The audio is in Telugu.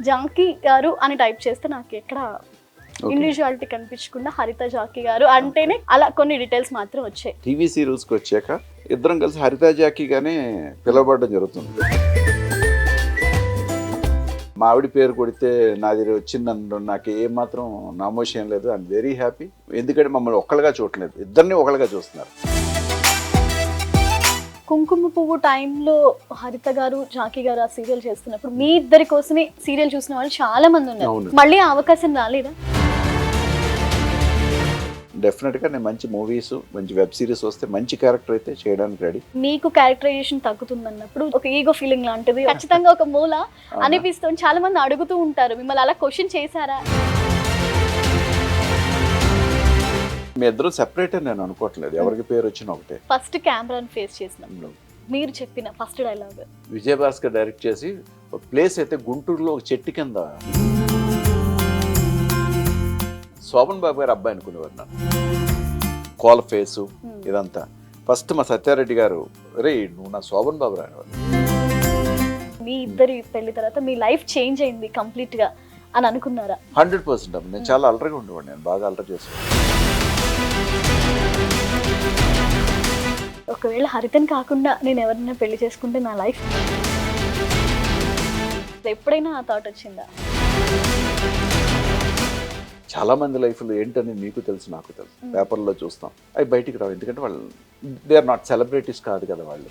జాకీ గారు అని టైప్ చేస్తే నాకు ఎక్కడ ఇండివిజువాలిటీ కనిపించకుండా హరిత జాకీ గారు అంటేనే అలా కొన్ని డీటెయిల్స్ మాత్రం వచ్చాయి. టీవీ సీరియల్స్కి వచ్చాక ఇద్దరం కలిసి హరిత జాకీగానే పిలవబడడం జరుగుతుంది. మా ఆవిడ పేరు కొడితే నాది వచ్చిందన్న నాకు ఏమాత్రం నామోషం లేదు. I'm very happy. ఎందుకంటే మమ్మల్ని ఒక్కళ్ళగా చూడలేదు, ఇద్దరిని ఒకళ్ళగా చూస్తున్నారు. కుంకుమ పువ్వు టైంలో హరిత గారు జాకీ గారు ఆ సీరియల్ చేస్తున్నప్పుడు మీ ఇద్దరి కోసమే సీరియల్ చూసిన వాళ్ళు చాలా మంది ఉన్నారు. మళ్ళీ ఆ అవకాశం రాలేదా? డెఫినెట్గా నేను మంచి మూవీస్, మంచి వెబ్ సిరీస్ వస్తే మంచి క్యారెక్టర్ అయితే చేయడానికి రెడీ. మీకు క్యారెక్టరైజేషన్ తగ్గుతుందన్నప్పుడు ఒక ఈగో ఫీలింగ్ లాంటిది ఖచ్చితంగా ఒక మూల అనిపిస్తుంది. చాలా మంది అడుగుతూ ఉంటారు, మిమ్మల్ని అలా క్వశ్చన్ చేశారా? మీ ఇద్దరు సెపరేట్ అని నేను అనుకోవట్లేదు, ఎవరికి పేరు వచ్చినా ఒకటే. ఫస్ట్ కెమెరాని ఫేస్ చేసినప్పుడు మీరు చెప్పిన ఫస్ట్ డైలాగ్ విజయభాస్కర్ డైరెక్ట్ చేసి ఒక ప్లేస్ అయితే గుంటూరులో ఒక చెట్టు కింద శోభన్ బాబు గారు అబ్బాయి అనుకునేవారు నన్ను. కోల ఫేసు ఇదంతా. ఫస్ట్ మా సత్యారెడ్డి గారు రే నువ్వు నా శోభన్ బాబు రానివారు. మీ ఇద్దరి పెళ్లి తర్వాత మీ లైఫ్ చేంజ్ అయింది కంప్లీట్ గా అని అనుకున్నారా? 100% నేను చాలా అలరిగా ఉండేవాడు, నేను బాగా అలరి చేసాను. ఒకవేళ హరితని కాకుండా నేను ఎవరైనా పెళ్లి చేసుకుంటే నా లైఫ్ ఎప్పుడైనా ఆ థాట్ వచ్చిందా? చాలా మంది లైఫ్లో ఏంటని మీకు తెలుసు, నాకు తెలుసు. పేపర్లో చూస్తాం, అవి బయటికి రావు. ఎందుకంటే వాళ్ళు దే ఆర్ నాట్ సెలబ్రిటీస్ కాదు కదా వాళ్ళు.